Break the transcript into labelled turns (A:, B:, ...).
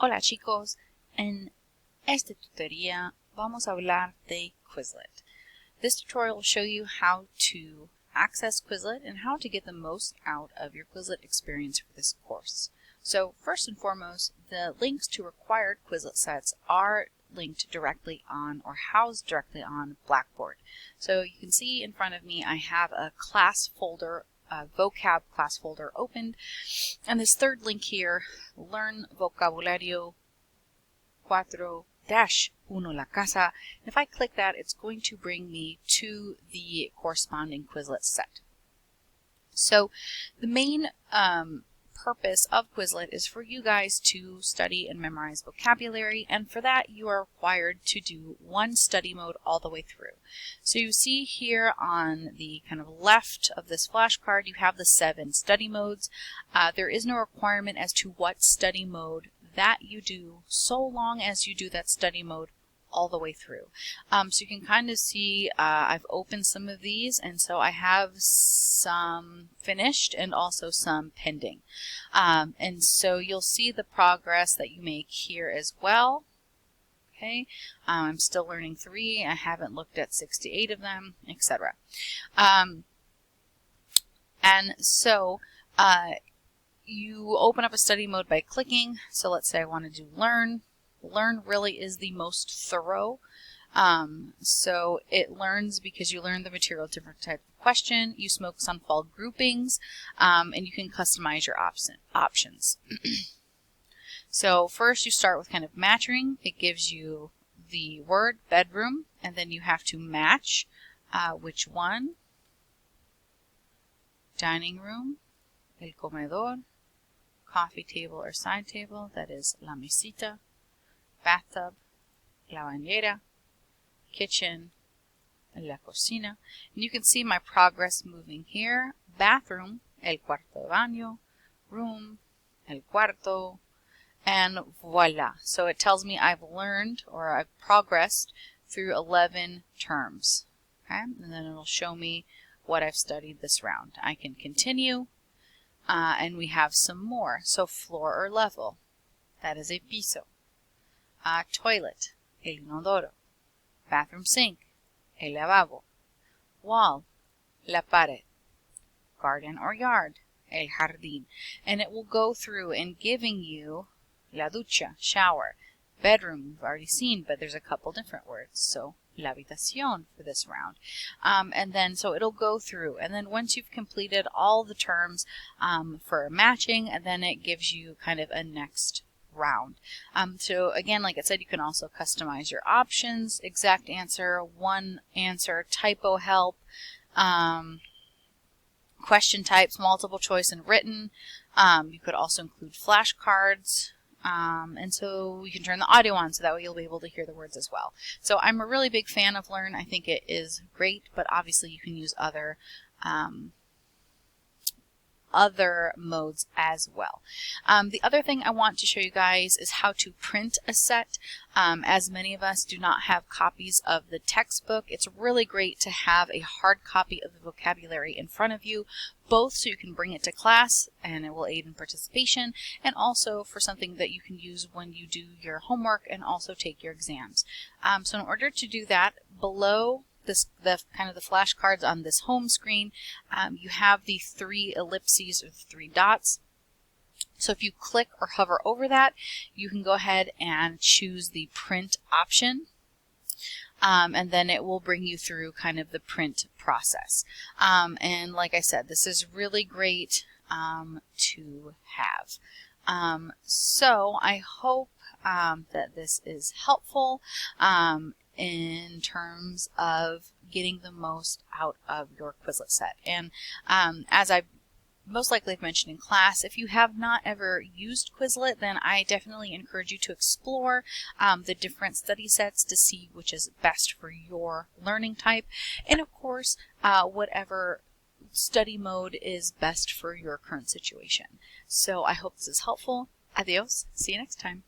A: Hola chicos, en esta tutoría vamos a hablar de Quizlet. This tutorial will show you how to access Quizlet and how to get the most out of your Quizlet experience for this course. So first and foremost, the links to required Quizlet sets are linked directly on or housed directly on Blackboard. So you can see in front of me I have a class folder, a vocab class folder opened, and this third link here, Learn Vocabulario 4-1 La Casa. If I click that, it's going to bring me to the corresponding Quizlet set. So the main purpose of Quizlet is for you guys to study and memorize vocabulary, and for that you are required to do one study mode all the way through. So you see here on the kind of left of this flashcard you have the 7 study modes. There is no requirement as to what study mode that you do, so long as you do that study mode all the way through. So you can kind of see I've opened some of these, and so I have some finished and also some pending. And so you'll see the progress that you make here as well. Okay, I'm still learning 3. I haven't looked at 68 of them, etc. And so you open up a study mode by clicking. So let's say I want to do Learn. Learn really is the most thorough. So it learns because you learn the material, different type of question, you focus on fall groupings, and you can customize your options. So first you start with kind of matching. It gives you the word bedroom, and then you have to match which one. Dining room, el comedor, coffee table or side table, that is la mesita, bathtub, la bañera, kitchen, la cocina. And you can see my progress moving here. Bathroom, el cuarto de baño, room, el cuarto, and voila. So it tells me I've learned or I've progressed through 11 terms. Okay? And then it'll show me what I've studied this round. I can continue, and we have some more. So floor or level, that is a piso. Toilet, el inodoro. Bathroom sink, el lavabo. Wall, la pared. Garden or yard, el jardín. And it will go through and giving you la ducha, shower. Bedroom, we've already seen, but there's a couple different words. So la habitación for this round. And then so it'll go through, and then once you've completed all the terms for matching, and then it gives you kind of a next round. So again, like I said, you can also customize your options, exact answer, one answer, typo help, question types, multiple choice and written. You could also include flashcards. And so you can turn the audio on so that way you'll be able to hear the words as well. So I'm a really big fan of Learn. I think it is great, but obviously you can use other modes as well. The other thing I want to show you guys is how to print a set. As many of us do not have copies of the textbook, it's really great to have a hard copy of the vocabulary in front of you, both so you can bring it to class and it will aid in participation, and also for something that you can use when you do your homework and also take your exams. So in order to do that, below the kind of the flashcards on this home screen, you have the 3 ellipses or 3 dots. So if you click or hover over that, you can go ahead and choose the print option. And then it will bring you through kind of the print process. And like I said, this is really great to have. So I hope that this is helpful in terms of getting the most out of your Quizlet set. And as I most likely have mentioned in class, if you have not ever used Quizlet, then I definitely encourage you to explore the different study sets to see which is best for your learning type, and of course whatever study mode is best for your current situation. So I hope this is helpful. Adios. See you next time.